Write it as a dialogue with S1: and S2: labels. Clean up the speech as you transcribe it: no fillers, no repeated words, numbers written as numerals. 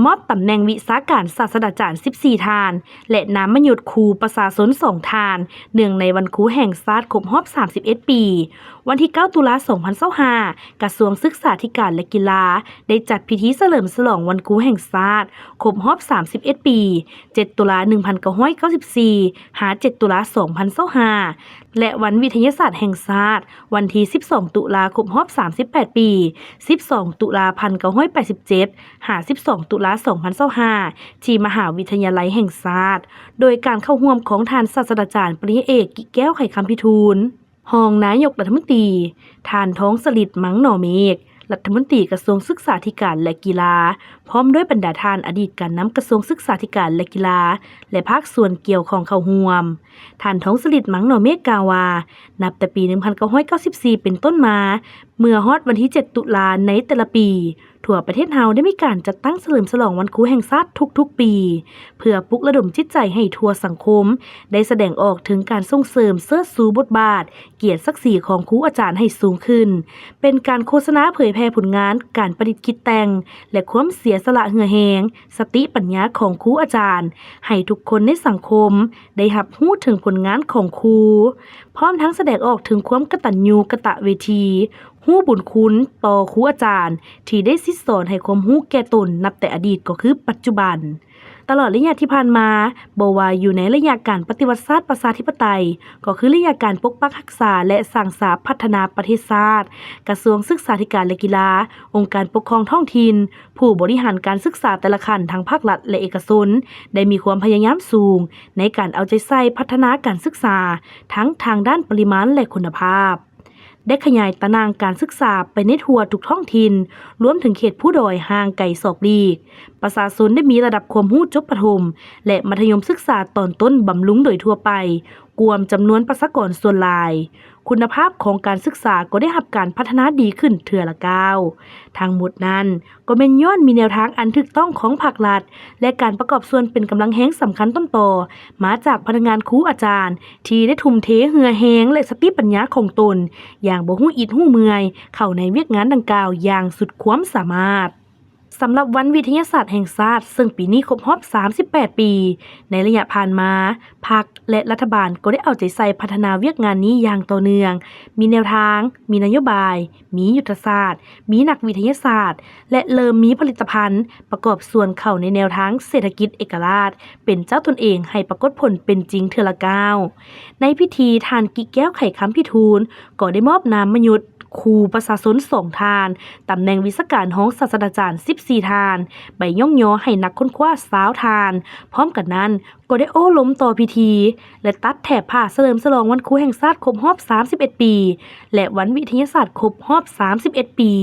S1: มอบตำแหน่งวิชาการศาสตราจารย์14ทานและนามยศครูประชาชน2ทานเนื่องในวันครูแห่งชาติครบรอบ31ปีวันที่9ตุลาคม2025กระทรวงศึกษาธิการและกีฬาได้จัดพิธีเฉลิมฉลองวันครูแห่งชาติครบรอบ31ปี7ตุลา1994หา7ตุลา2025และวันวิทยาศาสตร์แห่งชาติวันที่12ตุลาคมรอบ38ปี12ตุลา1987หา12ตุลา2025ที่มหาวิทยาลัยแห่งชาติโดยการเข้าร่วมของท่านศาสตราจารย์ปริญญาเอกกิแก้วไขคำพิทูลรองนายกรัฐมนตรีท่านท้องสฤษดิ์มังหน่อเมฆรัฐมนตรีกระทรวงศึกษาธิการและกีฬาพร้อมด้วยบรรดาท่านอดีตการนำกระทรวงศึกษาธิการและกีฬาและภาคส่วนเกี่ยวของเข้าร่วมท่านท้องสฤษดิ์มังหน่อเมฆกล่าวว่านับแต่ปี1994เป็นต้นมาเมื่อฮอดวันที่7ตุลาในแต่ละปีทั่วประเทศเฮาได้มีการจัดตั้งเฉลิมฉลองวันครูแห่งชาติทุกๆปีเพื่อปลุกระดมจิตใจให้ทั่วสังคมได้แสดงออกถึงการส่งเสริมเชิดชูบทบาทเกียรติศักดิ์ศรีของครูอาจารย์ให้สูงขึ้นเป็นการโฆษณาเผยแพร่ผลงานการประดิษฐ์คิดแต่งและความเสียสละเหือแหงสติปัญญาของครูอาจารย์ให้ทุกคนในสังคมได้รับรู้ถึงผลงานของครูพร้อมทั้งแสดงออกถึงความกตัญญูกตเวทีฮู้บุญคุณต่อครูอาจารย์ที่ได้สิสอนให้ความรู้แก่ตนนับแต่อดีตก็คือปัจจุบันตลอดระยะที่ผ่านมาบ่ว่าอยู่ในระยะการปฏิวัติศาสตร์ประชาธิปไตยก็คือระยะการปกปักรักษาและสร้างสรรค์พัฒนาประเทศชาติกระทรวงศึกษาธิการและกีฬาองค์การปกครองท้องถิ่นผู้บริหารการศึกษาแต่ละขั้นทั้งภาครัฐและเอกชนได้มีความพยายามสูงในการเอาใจใส่พัฒนาการศึกษาทั้งทางด้านปริมาณและคุณภาพได้ขยายตารางการศึกษาไปในทั่วทุกท้องถิ่นรวมถึงเขตผู้ด้อยห่างไกลศอกลีกประชาชนได้มีระดับความรู้จบประถมและมัธยมศึกษาตอนต้นบำรุงโดยทั่วไปกวมจำนวนประชากรส่วนหลายคุณภาพของการศึกษาก็ได้รับการพัฒนาดีขึ้นเทื่อละก้าวทั้งหมดนั้นก็เป็นย้อนมีแนวทางอันถูกต้องของภาครัฐและการประกอบส่วนเป็นกำลังแห่งสำคัญต้นต่อมาจากพนักงานครูอาจารย์ที่ได้ทุ่มเทเหือแหงและสติปัญญาของตนอย่างบ่ฮู้อิดฮู้เมื่อยเข้าในเวียกงานดังกล่าวอย่างสุดความสามารถสำหรับวันวิทยาศาสตร์แห่งชาติซึ่งปีนี้ครบรอบ38ปีในระยะผ่านมาพรรคและรัฐบาลก็ได้เอาใจใส่พัฒนาเวียกงานนี้อย่างต่อเนื่องมีแนวทางมีนโยบายมียุทธศาสตร์มีนักวิทยาศาสตร์และเริ่มมีผลิตภัณฑ์ประกอบส่วนเข้าในแนวทางเศรษฐกิจเอกราชเป็นเจ้าตนเองให้ปรากฏผลเป็นจริงเทื่อละก้าวในพิธีท่านกิแก้วไขคำพิทูลก็ได้มอบนามยศครูประชาชน2ทานตำแหน่งวิชาการของศาสตราจารย์14ทานใบย่องย่อให้นักค้นคว้า20ทานพร้อมกันนั้นก็ได้โอ้ล้มต่อพิธีและตัดแถบผ้าเฉลิมฉลองวันครูแห่งชาติครบรอบ31ปีและวันวิทยาศาสตร์ครบรอบ31ปี